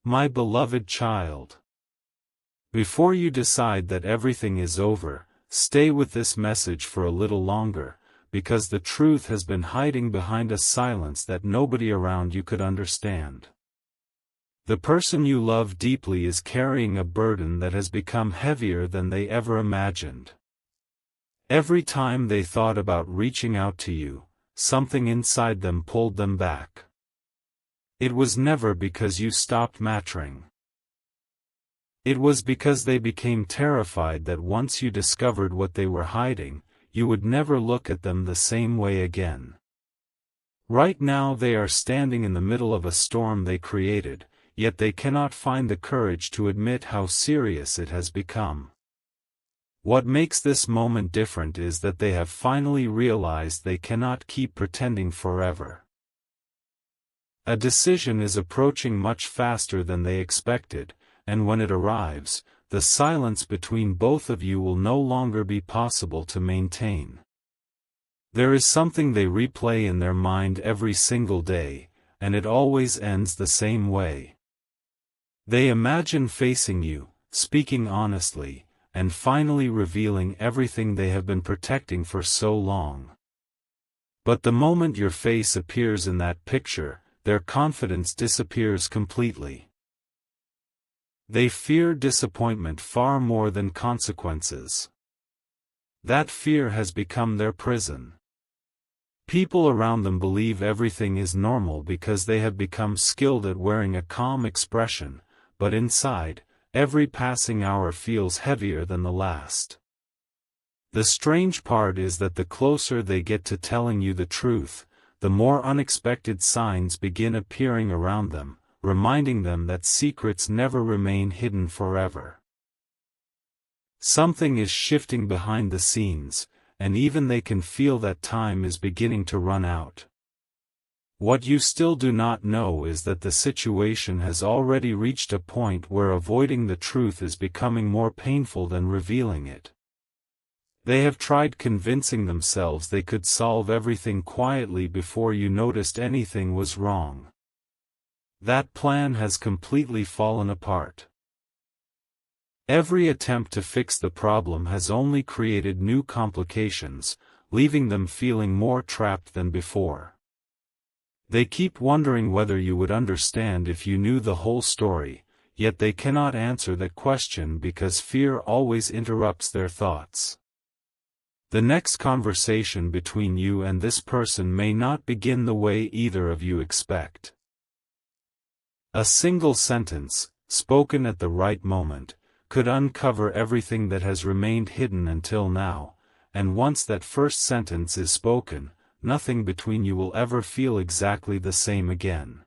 My beloved child. Before you decide that everything is over, stay with this message for a little longer, because the truth has been hiding behind a silence that nobody around you could understand. The person you love deeply is carrying a burden that has become heavier than they ever imagined. Every time they thought about reaching out to you, something inside them pulled them back. It was never because you stopped mattering. It was because they became terrified that once you discovered what they were hiding, you would never look at them the same way again. Right now they are standing in the middle of a storm they created, yet they cannot find the courage to admit how serious it has become. What makes this moment different is that they have finally realized they cannot keep pretending forever. A decision is approaching much faster than they expected, and when it arrives, the silence between both of you will no longer be possible to maintain. There is something they replay in their mind every single day, and it always ends the same way. They imagine facing you, speaking honestly, and finally revealing everything they have been protecting for so long. But the moment your face appears in that picture, their confidence disappears completely. They fear disappointment far more than consequences. That fear has become their prison. People around them believe everything is normal because they have become skilled at wearing a calm expression, but inside, every passing hour feels heavier than the last. The strange part is that the closer they get to telling you the truth, the more unexpected signs begin appearing around them, reminding them that secrets never remain hidden forever. Something is shifting behind the scenes, and even they can feel that time is beginning to run out. What you still do not know is that the situation has already reached a point where avoiding the truth is becoming more painful than revealing it. They have tried convincing themselves they could solve everything quietly before you noticed anything was wrong. That plan has completely fallen apart. Every attempt to fix the problem has only created new complications, leaving them feeling more trapped than before. They keep wondering whether you would understand if you knew the whole story, yet they cannot answer that question because fear always interrupts their thoughts. The next conversation between you and this person may not begin the way either of you expect. A single sentence, spoken at the right moment, could uncover everything that has remained hidden until now, and once that first sentence is spoken, nothing between you will ever feel exactly the same again.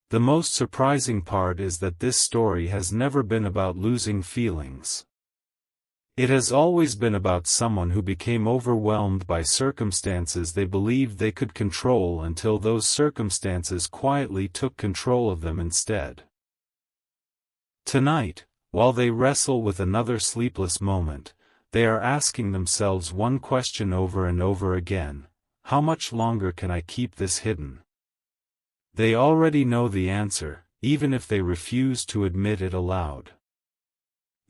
The most surprising part is that this story has never been about losing feelings. It has always been about someone who became overwhelmed by circumstances they believed they could control until those circumstances quietly took control of them instead. Tonight, while they wrestle with another sleepless moment, they are asking themselves one question over and over again: how much longer can I keep this hidden? They already know the answer, even if they refuse to admit it aloud.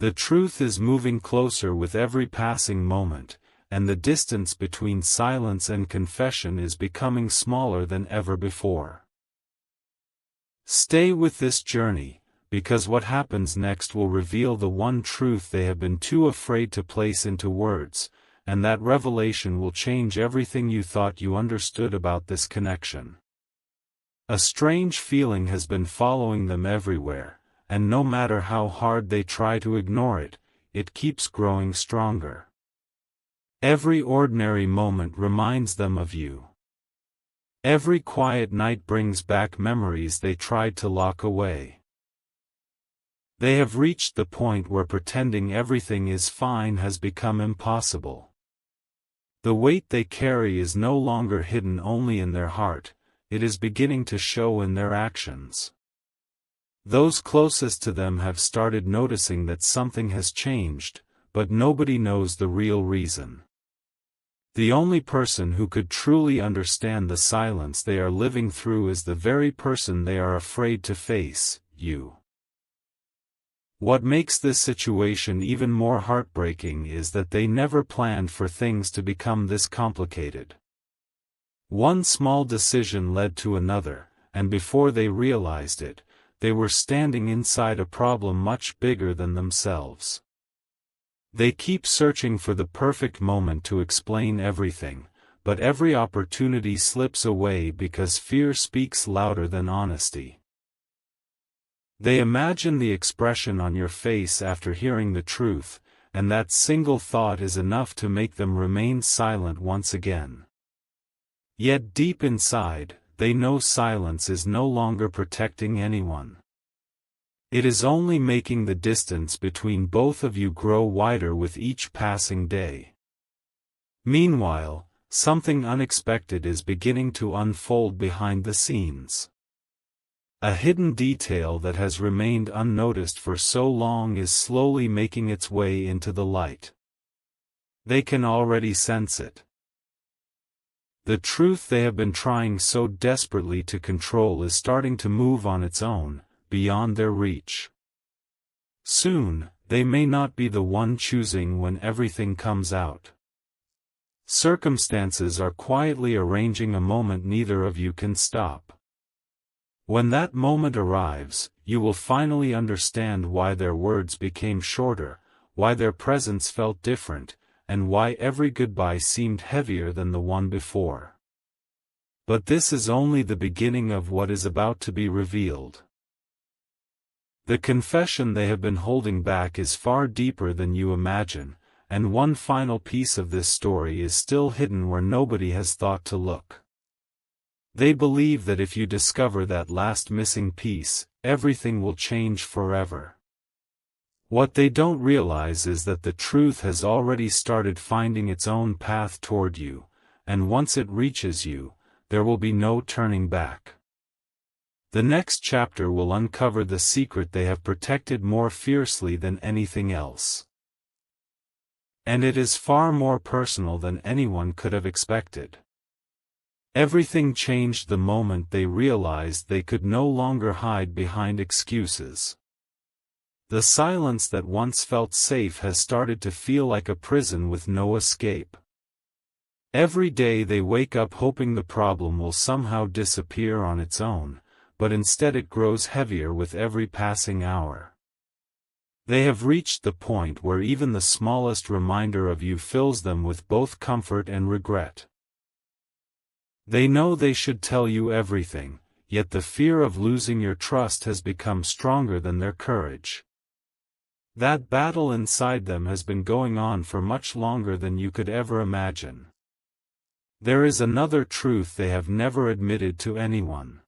The truth is moving closer with every passing moment, and the distance between silence and confession is becoming smaller than ever before. Stay with this journey, because what happens next will reveal the one truth they have been too afraid to place into words, and that revelation will change everything you thought you understood about this connection. A strange feeling has been following them everywhere, and no matter how hard they try to ignore it, it keeps growing stronger. Every ordinary moment reminds them of you. Every quiet night brings back memories they tried to lock away. They have reached the point where pretending everything is fine has become impossible. The weight they carry is no longer hidden only in their heart, it is beginning to show in their actions. Those closest to them have started noticing that something has changed, but nobody knows the real reason. The only person who could truly understand the silence they are living through is the very person they are afraid to face, you. What makes this situation even more heartbreaking is that they never planned for things to become this complicated. One small decision led to another, and before they realized it, they were standing inside a problem much bigger than themselves. They keep searching for the perfect moment to explain everything, but every opportunity slips away because fear speaks louder than honesty. They imagine the expression on your face after hearing the truth, and that single thought is enough to make them remain silent once again. Yet deep inside, they know silence is no longer protecting anyone. It is only making the distance between both of you grow wider with each passing day. Meanwhile, something unexpected is beginning to unfold behind the scenes. A hidden detail that has remained unnoticed for so long is slowly making its way into the light. They can already sense it. The truth they have been trying so desperately to control is starting to move on its own, beyond their reach. Soon, they may not be the one choosing when everything comes out. Circumstances are quietly arranging a moment neither of you can stop. When that moment arrives, you will finally understand why their words became shorter, why their presence felt different, and why every goodbye seemed heavier than the one before. But this is only the beginning of what is about to be revealed. The confession they have been holding back is far deeper than you imagine, and one final piece of this story is still hidden where nobody has thought to look. They believe that if you discover that last missing piece, everything will change forever. What they don't realize is that the truth has already started finding its own path toward you, and once it reaches you, there will be no turning back. The next chapter will uncover the secret they have protected more fiercely than anything else. And it is far more personal than anyone could have expected. Everything changed the moment they realized they could no longer hide behind excuses. The silence that once felt safe has started to feel like a prison with no escape. Every day they wake up hoping the problem will somehow disappear on its own, but instead it grows heavier with every passing hour. They have reached the point where even the smallest reminder of you fills them with both comfort and regret. They know they should tell you everything, yet the fear of losing your trust has become stronger than their courage. That battle inside them has been going on for much longer than you could ever imagine. There is another truth they have never admitted to anyone.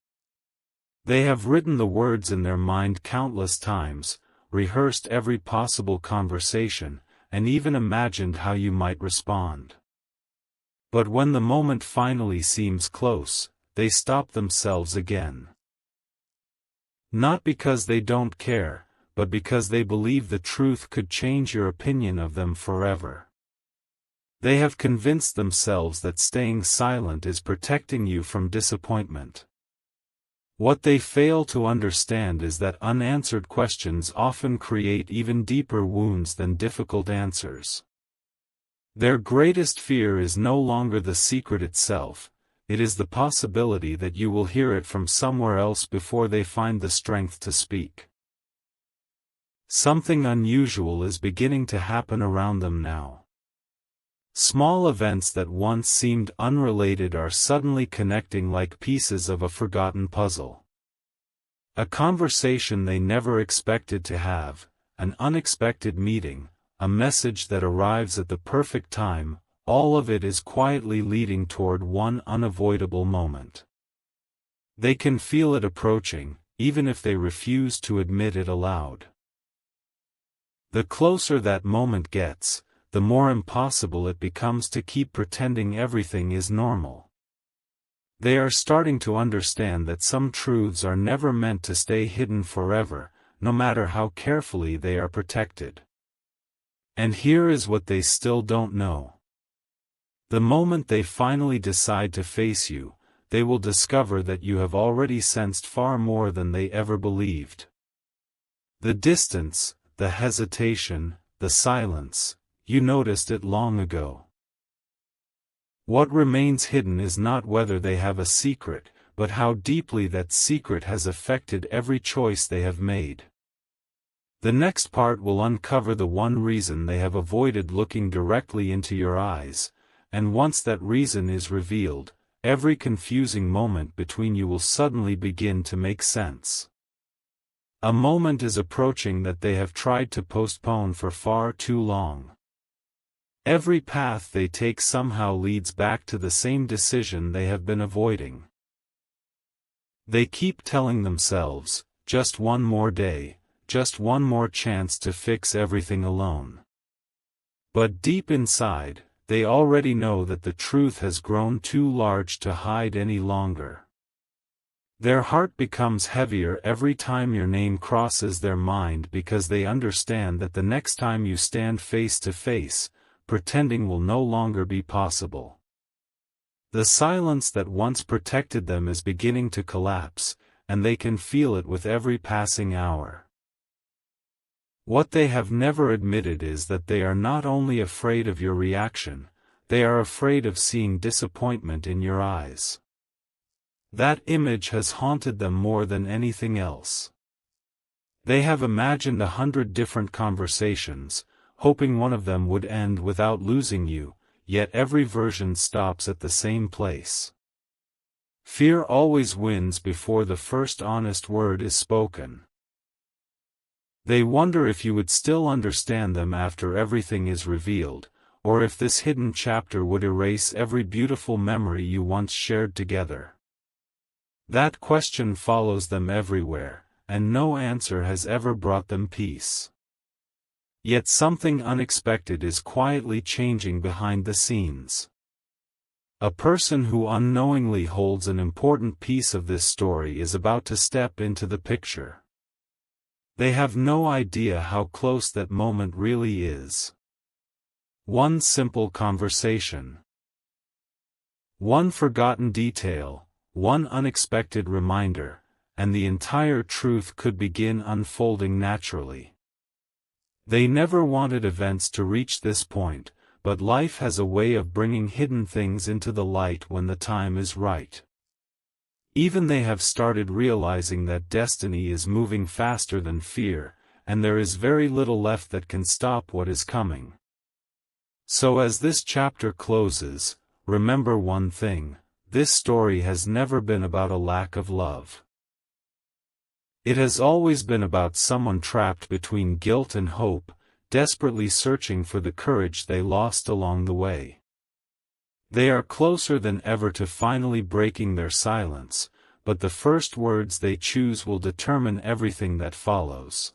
They have written the words in their mind countless times, rehearsed every possible conversation, and even imagined how you might respond. But when the moment finally seems close, they stop themselves again. Not because they don't care, but because they believe the truth could change your opinion of them forever. They have convinced themselves that staying silent is protecting you from disappointment. What they fail to understand is that unanswered questions often create even deeper wounds than difficult answers. Their greatest fear is no longer the secret itself, it is the possibility that you will hear it from somewhere else before they find the strength to speak. Something unusual is beginning to happen around them now. Small events that once seemed unrelated are suddenly connecting like pieces of a forgotten puzzle. A conversation they never expected to have, an unexpected meeting, a message that arrives at the perfect time, all of it is quietly leading toward one unavoidable moment. They can feel it approaching, even if they refuse to admit it aloud. The closer that moment gets, the more impossible it becomes to keep pretending everything is normal. They are starting to understand that some truths are never meant to stay hidden forever, no matter how carefully they are protected. And here is what they still don't know. The moment they finally decide to face you, they will discover that you have already sensed far more than they ever believed. The distance, the hesitation, the silence, you noticed it long ago. What remains hidden is not whether they have a secret, but how deeply that secret has affected every choice they have made. The next part will uncover the one reason they have avoided looking directly into your eyes, and once that reason is revealed, every confusing moment between you will suddenly begin to make sense. A moment is approaching that they have tried to postpone for far too long. Every path they take somehow leads back to the same decision they have been avoiding. They keep telling themselves, just one more day, just one more chance to fix everything alone. But deep inside, they already know that the truth has grown too large to hide any longer. Their heart becomes heavier every time your name crosses their mind because they understand that the next time you stand face to face, pretending will no longer be possible. The silence that once protected them is beginning to collapse, and they can feel it with every passing hour. What they have never admitted is that they are not only afraid of your reaction, they are afraid of seeing disappointment in your eyes. That image has haunted them more than anything else. They have imagined 100 different conversations, hoping one of them would end without losing you, yet every version stops at the same place. Fear always wins before the first honest word is spoken. They wonder if you would still understand them after everything is revealed, or if this hidden chapter would erase every beautiful memory you once shared together. That question follows them everywhere, and no answer has ever brought them peace. Yet something unexpected is quietly changing behind the scenes. A person who unknowingly holds an important piece of this story is about to step into the picture. They have no idea how close that moment really is. One simple conversation. One forgotten detail, one unexpected reminder, and the entire truth could begin unfolding naturally. They never wanted events to reach this point, but life has a way of bringing hidden things into the light when the time is right. Even they have started realizing that destiny is moving faster than fear, and there is very little left that can stop what is coming. So as this chapter closes, remember one thing: this story has never been about a lack of love. It has always been about someone trapped between guilt and hope, desperately searching for the courage they lost along the way. They are closer than ever to finally breaking their silence, but the first words they choose will determine everything that follows.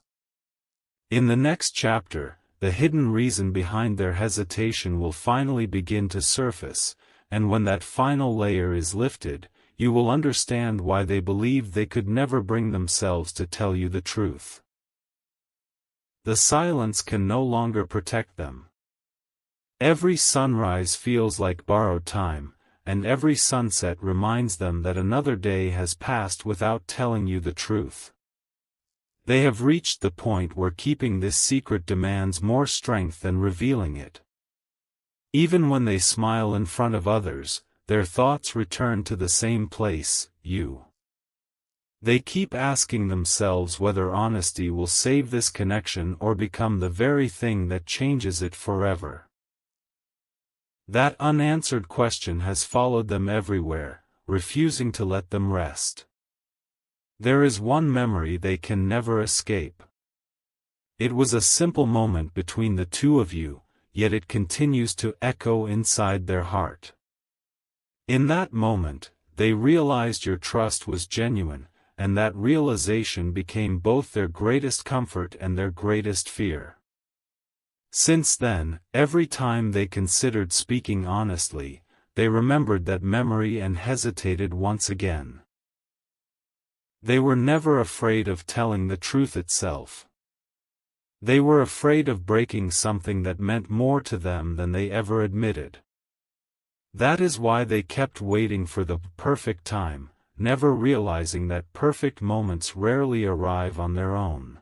In the next chapter, the hidden reason behind their hesitation will finally begin to surface, and when that final layer is lifted, you will understand why they believed they could never bring themselves to tell you the truth. The silence can no longer protect them. Every sunrise feels like borrowed time, and every sunset reminds them that another day has passed without telling you the truth. They have reached the point where keeping this secret demands more strength than revealing it. Even when they smile in front of others, their thoughts return to the same place, you. They keep asking themselves whether honesty will save this connection or become the very thing that changes it forever. That unanswered question has followed them everywhere, refusing to let them rest. There is one memory they can never escape. It was a simple moment between the two of you, yet it continues to echo inside their heart. In that moment, they realized your trust was genuine, and that realization became both their greatest comfort and their greatest fear. Since then, every time they considered speaking honestly, they remembered that memory and hesitated once again. They were never afraid of telling the truth itself. They were afraid of breaking something that meant more to them than they ever admitted. That is why they kept waiting for the perfect time, never realizing that perfect moments rarely arrive on their own.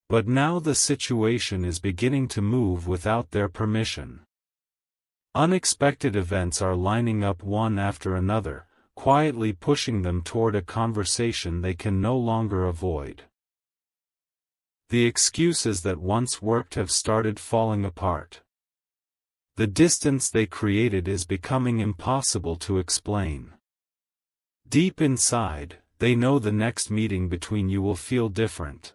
But now the situation is beginning to move without their permission. Unexpected events are lining up one after another, quietly pushing them toward a conversation they can no longer avoid. The excuses that once worked have started falling apart. The distance they created is becoming impossible to explain. Deep inside, they know the next meeting between you will feel different.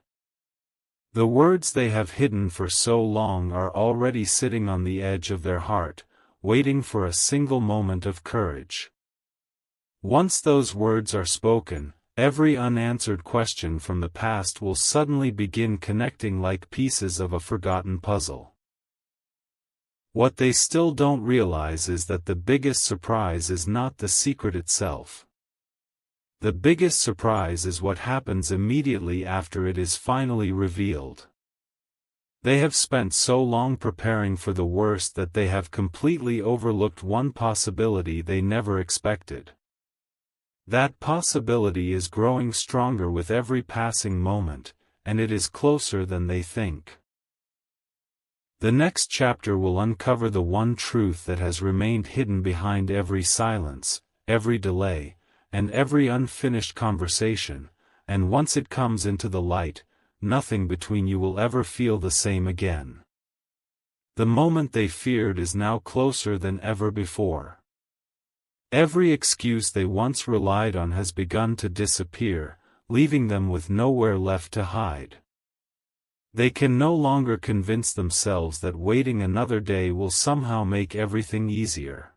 The words they have hidden for so long are already sitting on the edge of their heart, waiting for a single moment of courage. Once those words are spoken, every unanswered question from the past will suddenly begin connecting like pieces of a forgotten puzzle. What they still don't realize is that the biggest surprise is not the secret itself. The biggest surprise is what happens immediately after it is finally revealed. They have spent so long preparing for the worst that they have completely overlooked one possibility they never expected. That possibility is growing stronger with every passing moment, and it is closer than they think. The next chapter will uncover the one truth that has remained hidden behind every silence, every delay, and every unfinished conversation, and once it comes into the light, nothing between you will ever feel the same again. The moment they feared is now closer than ever before. Every excuse they once relied on has begun to disappear, leaving them with nowhere left to hide. They can no longer convince themselves that waiting another day will somehow make everything easier.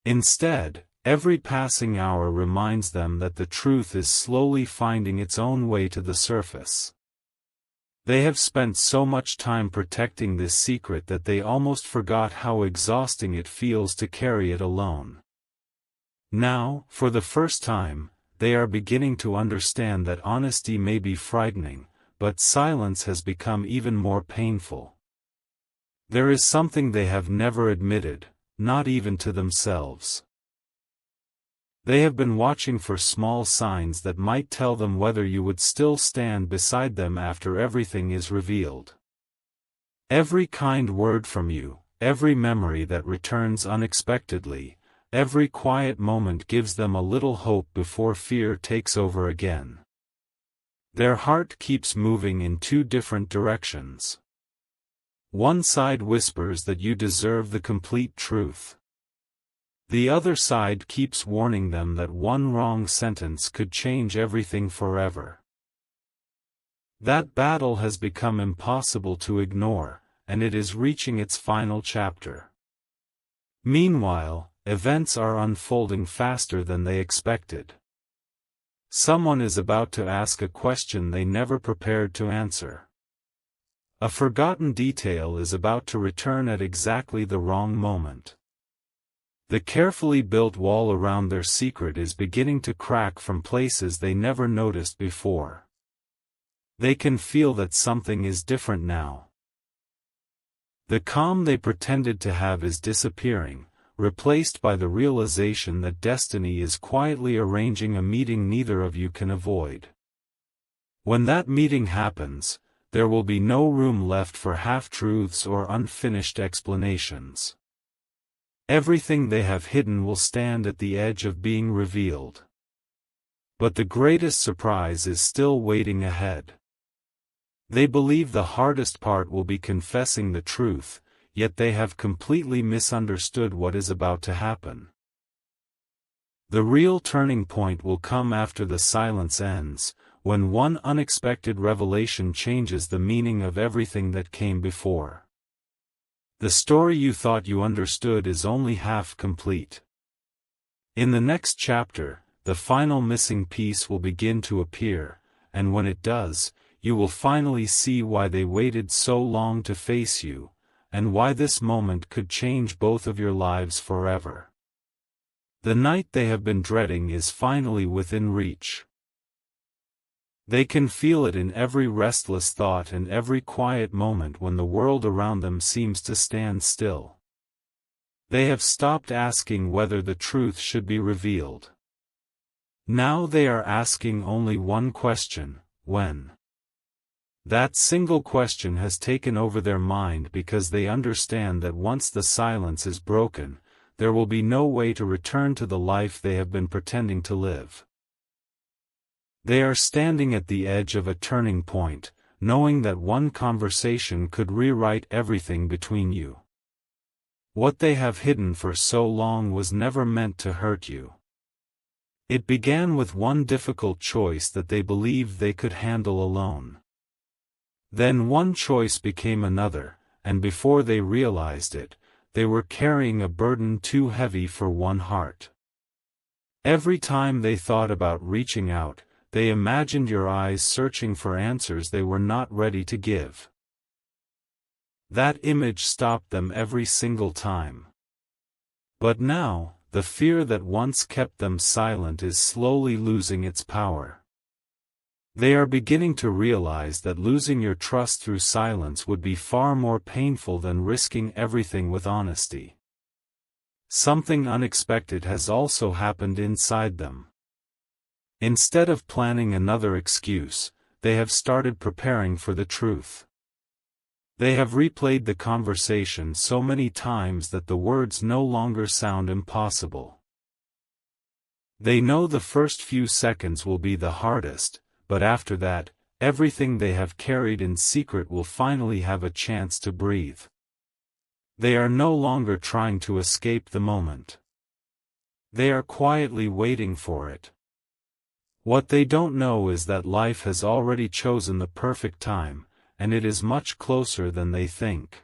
Instead, every passing hour reminds them that the truth is slowly finding its own way to the surface. They have spent so much time protecting this secret that they almost forgot how exhausting it feels to carry it alone. Now, for the first time, they are beginning to understand that honesty may be frightening, but silence has become even more painful. There is something they have never admitted, not even to themselves. They have been watching for small signs that might tell them whether you would still stand beside them after everything is revealed. Every kind word from you, every memory that returns unexpectedly, every quiet moment gives them a little hope before fear takes over again. Their heart keeps moving in two different directions. One side whispers that you deserve the complete truth. The other side keeps warning them that one wrong sentence could change everything forever. That battle has become impossible to ignore, and it is reaching its final chapter. Meanwhile, events are unfolding faster than they expected. Someone is about to ask a question they never prepared to answer. A forgotten detail is about to return at exactly the wrong moment. The carefully built wall around their secret is beginning to crack from places they never noticed before. They can feel that something is different now. The calm they pretended to have is disappearing, replaced by the realization that destiny is quietly arranging a meeting neither of you can avoid. When that meeting happens, there will be no room left for half-truths or unfinished explanations. Everything they have hidden will stand at the edge of being revealed. But the greatest surprise is still waiting ahead. They believe the hardest part will be confessing the truth, yet they have completely misunderstood what is about to happen. The real turning point will come after the silence ends, when one unexpected revelation changes the meaning of everything that came before. The story you thought you understood is only half complete. In the next chapter, the final missing piece will begin to appear, and when it does, you will finally see why they waited so long to face you, and why this moment could change both of your lives forever. The night they have been dreading is finally within reach. They can feel it in every restless thought and every quiet moment when the world around them seems to stand still. They have stopped asking whether the truth should be revealed. Now they are asking only one question: when? That single question has taken over their mind because they understand that once the silence is broken, there will be no way to return to the life they have been pretending to live. They are standing at the edge of a turning point, knowing that one conversation could rewrite everything between you. What they have hidden for so long was never meant to hurt you. It began with one difficult choice that they believed they could handle alone. Then one choice became another, and before they realized it, they were carrying a burden too heavy for one heart. Every time they thought about reaching out, they imagined your eyes searching for answers they were not ready to give. That image stopped them every single time. But now, the fear that once kept them silent is slowly losing its power. They are beginning to realize that losing your trust through silence would be far more painful than risking everything with honesty. Something unexpected has also happened inside them. Instead of planning another excuse, they have started preparing for the truth. They have replayed the conversation so many times that the words no longer sound impossible. They know the first few seconds will be the hardest, but after that, everything they have carried in secret will finally have a chance to breathe. They are no longer trying to escape the moment. They are quietly waiting for it. What they don't know is that life has already chosen the perfect time, and it is much closer than they think.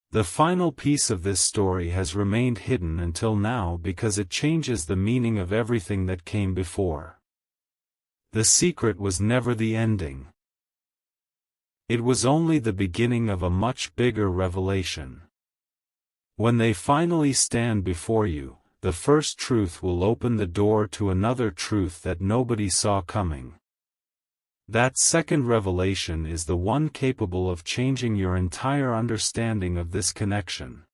The final piece of this story has remained hidden until now because it changes the meaning of everything that came before. The secret was never the ending. It was only the beginning of a much bigger revelation. When they finally stand before you, the first truth will open the door to another truth that nobody saw coming. That second revelation is the one capable of changing your entire understanding of this connection.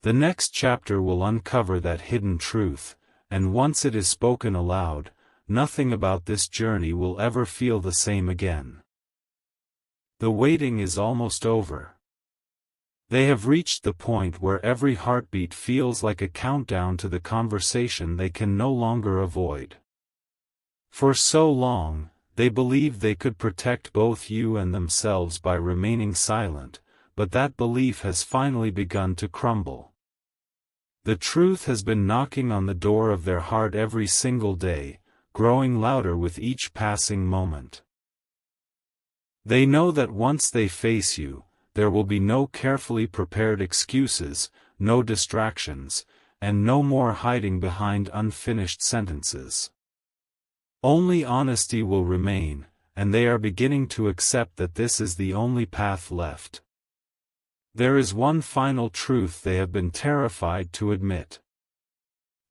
The next chapter will uncover that hidden truth, and once it is spoken aloud, nothing about this journey will ever feel the same again. The waiting is almost over. They have reached the point where every heartbeat feels like a countdown to the conversation they can no longer avoid. For so long, they believed they could protect both you and themselves by remaining silent, but that belief has finally begun to crumble. The truth has been knocking on the door of their heart every single day, growing louder with each passing moment. They know that once they face you, there will be no carefully prepared excuses, no distractions, and no more hiding behind unfinished sentences. Only honesty will remain, and they are beginning to accept that this is the only path left. There is one final truth they have been terrified to admit.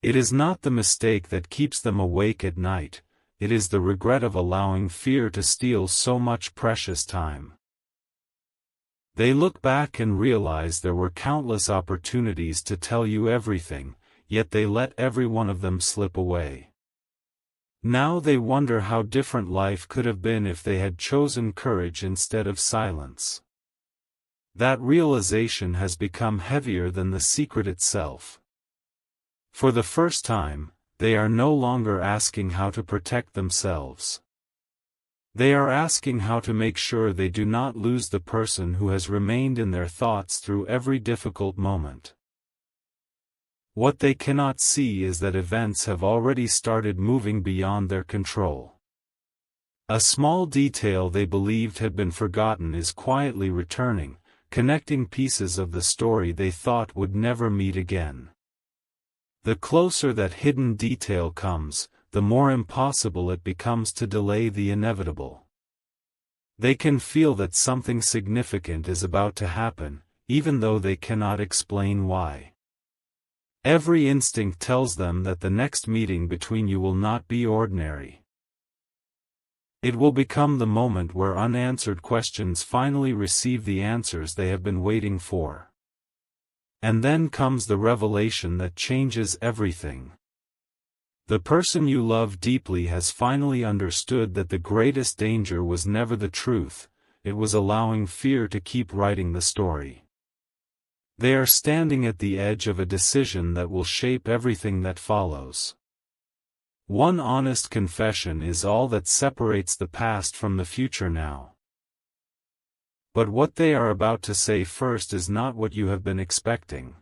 It is not the mistake that keeps them awake at night, it is the regret of allowing fear to steal so much precious time. They look back and realize there were countless opportunities to tell you everything, yet they let every one of them slip away. Now they wonder how different life could have been if they had chosen courage instead of silence. That realization has become heavier than the secret itself. For the first time, they are no longer asking how to protect themselves. They are asking how to make sure they do not lose the person who has remained in their thoughts through every difficult moment. What they cannot see is that events have already started moving beyond their control. A small detail they believed had been forgotten is quietly returning, connecting pieces of the story they thought would never meet again. The closer that hidden detail comes, the more impossible it becomes to delay the inevitable. They can feel that something significant is about to happen, even though they cannot explain why. Every instinct tells them that the next meeting between you will not be ordinary. It will become the moment where unanswered questions finally receive the answers they have been waiting for. And then comes the revelation that changes everything. The person you love deeply has finally understood that the greatest danger was never the truth, it was allowing fear to keep writing the story. They are standing at the edge of a decision that will shape everything that follows. One honest confession is all that separates the past from the future now. But what they are about to say first is not what you have been expecting.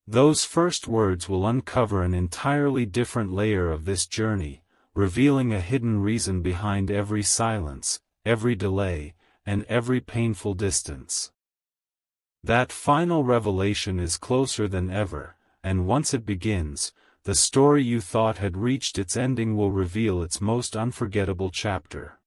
Those first words will uncover an entirely different layer of this journey, revealing a hidden reason behind every silence, every delay, and every painful distance. That final revelation is closer than ever, and once it begins, the story you thought had reached its ending will reveal its most unforgettable chapter.